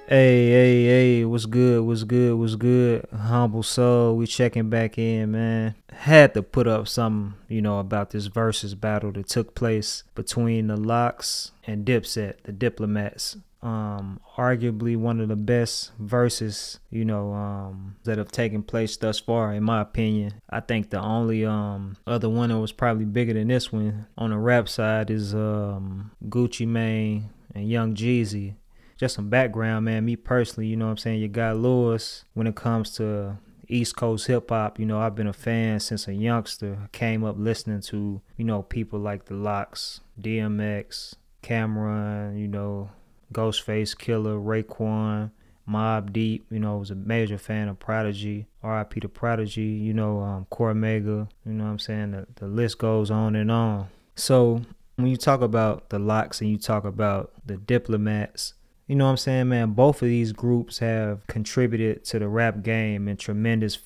Hey, what's good, what's good? Humble Soul, we checking back in, man. Had to put up something, about this versus battle that took place between the Locs and Dipset, the Diplomats. Arguably one of the best verses, that have taken place thus far, in my opinion. I think the only other one that was probably bigger than this one on the rap side is Gucci Mane and Young Jeezy. Just some background, man. Me personally, you got Lewis. When it comes to East Coast hip hop, I've been a fan since a youngster. I came up listening to, people like the Locs, DMX, Cameron, Ghostface Killer, Raekwon, Mobb Deep. Was a major fan of Prodigy, R.I.P. to Prodigy, Cormega, the list goes on and on. So when you talk about the Locs and you talk about the Diplomats, man, both of these groups have contributed to the rap game in tremendous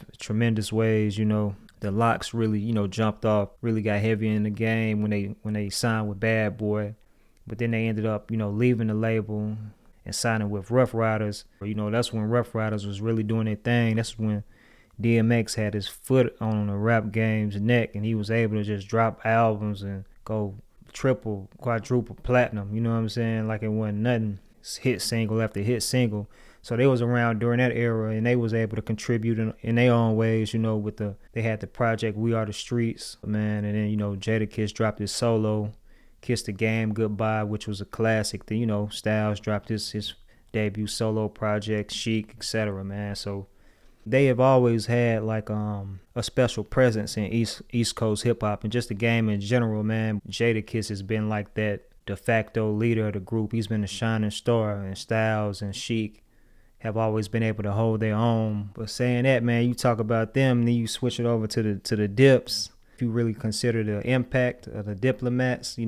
ways. The Locs really, jumped off, really got heavy in the game when they signed with Bad Boy. But then they ended up, leaving the label and signing with Rough Riders. That's when Rough Riders was really doing their thing. That's when DMX had his foot on the rap game's neck, and he was able to just drop albums and go triple, quadruple platinum. Like it wasn't nothing. Hit single after hit single. So they was around during that era, and they was able to contribute in their own ways, they had the project We Are the Streets, man, and then, Jadakiss dropped his solo, Kiss the Game Goodbye, which was a classic. Then, Styles dropped his debut solo project, Chic, etc., man. So they have always had like a special presence in East Coast hip hop and just the game in general, man. Jadakiss has been like that de facto leader of the group. He's been a shining star, and Styles and Chic have always been able to hold their own. But saying that, man, you talk about them, then you switch it over to the Dips. If you really consider the impact of the Diplomats,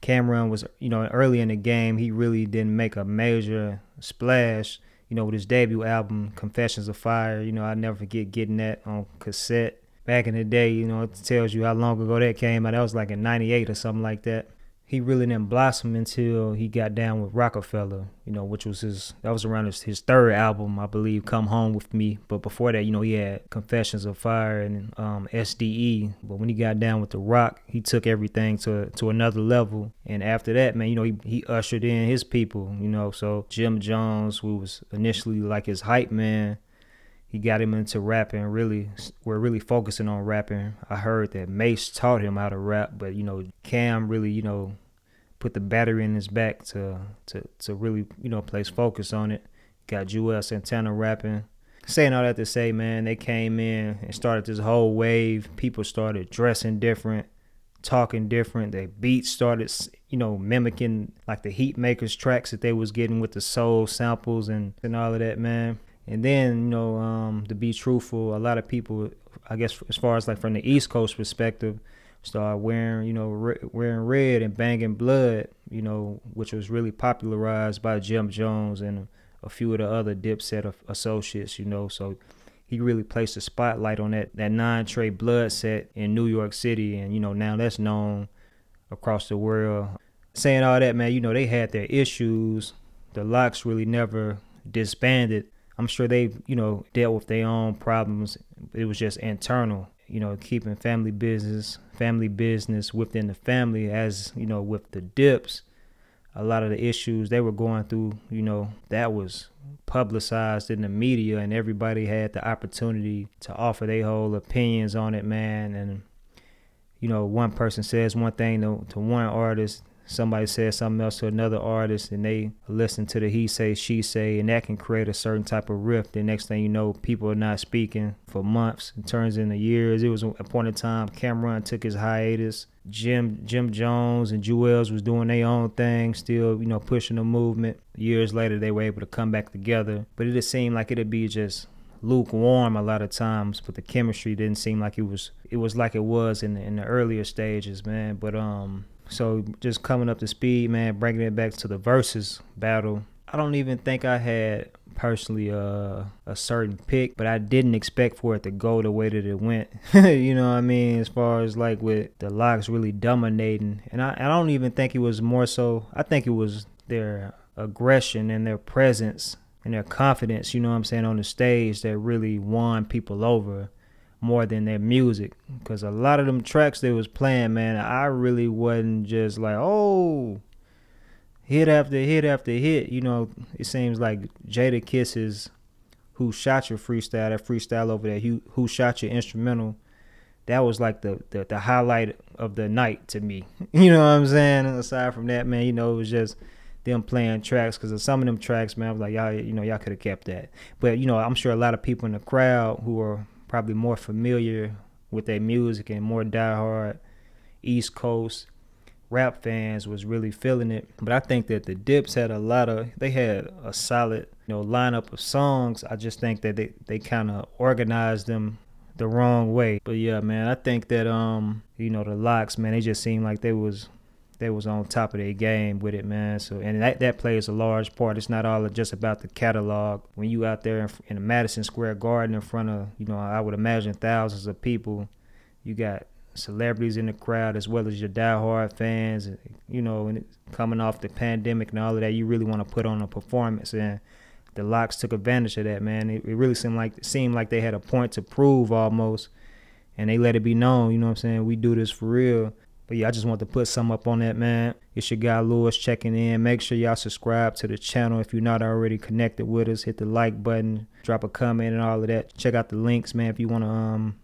Cameron was, early in the game, he really didn't make a major splash, with his debut album, Confessions of Fire. I never forget getting that on cassette. Back in the day, it tells you how long ago that came out. That was like in 98 or something like that. He really didn't blossom until he got down with Roc-A-Fella, which was that was around his third album, I believe, Come Home With Me. But before that, he had Confessions of Fire and SDE. But when he got down with the Roc, he took everything to another level. And after that, man, he ushered in his people, So Jim Jones, who was initially like his hype man, he got him into rapping. We're really focusing on rapping. I heard that Mace taught him how to rap, but Cam really, put the battery in his back to really, place focus on it. Got Joel Santana rapping. Saying all that to say, man, they came in and started this whole wave. People started dressing different, talking different. Their beats started, mimicking like the Heatmakers tracks that they was getting with the soul samples and all of that, man. And then, to be truthful, a lot of people, I guess, as far as like from the East Coast perspective, started wearing, wearing red and banging blood, which was really popularized by Jim Jones and a few of the other Dipset associates, So he really placed a spotlight on that 9-tray blood set in New York City. And, now that's known across the world. Saying all that, man, they had their issues. The Locs really never disbanded. I'm sure they've, dealt with their own problems. It was just internal, keeping family business within the family. As, with the Dips, a lot of the issues they were going through, that was publicized in the media, and everybody had the opportunity to offer their whole opinions on it, man. And, one person says one thing to one artist, somebody says something else to another artist, and they listen to the he say, she say, and that can create a certain type of rift. The next thing you know, people are not speaking for months. It turns into years. It was a point in time Cameron took his hiatus. Jim Jones and Jewels was doing their own thing, still, pushing the movement. Years later, they were able to come back together. But it just seemed like it'd be just lukewarm a lot of times, but the chemistry didn't seem like it was like it was in the earlier stages, man. But so just coming up to speed, man, bringing it back to the versus battle. I don't even think I had personally a certain pick, but I didn't expect for it to go the way that it went. You know what I mean? As far as like with the Locs really dominating. And I don't even think it was more so, I think it was their aggression and their presence and their confidence, you know what I'm saying, on the stage that really won people over more than their music. Because a lot of them tracks they was playing, man, I really wasn't just like, oh, hit after hit after hit. You know, it seems like Jada Kiss's Who Shot Your freestyle, that freestyle over there, Who Shot Your instrumental, that was like the highlight of the night to me. You know what I'm saying? And aside from that, man, you know, it was just them playing tracks, because of some of them tracks, man, I was like, y'all, you know, y'all could have kept that. But, you know, I'm sure a lot of people in the crowd who are probably more familiar with their music and more diehard East Coast rap fans was really feeling it. But I think that the Dips had they had a solid, you know, lineup of songs. I just think that they kind of organized them the wrong way. But yeah, man, I think that you know, the Lox, man, they just seemed like they was on top of their game with it, man. So, and that plays a large part. It's not all just about the catalog. When you out there in the Madison Square Garden in front of, you know, I would imagine thousands of people, you got celebrities in the crowd as well as your diehard fans, you know, and coming off the pandemic and all of that, you really want to put on a performance, and the Lox took advantage of that, man. It really seemed like they had a point to prove almost, and they let it be known, you know what I'm saying, we do this for real. But yeah, I just want to put some up on that, man. It's your guy Lewis checking in. Make sure y'all subscribe to the channel if you're not already connected with us. Hit the like button, drop a comment and all of that. Check out the links, man, if you want to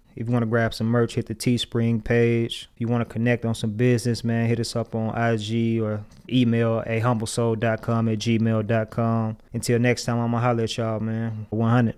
grab some merch, hit the Teespring page. If you want to connect on some business, man, hit us up on IG or email AHumbleSoul.com@gmail.com. Until next time, I'm going to holler at y'all, man. 100.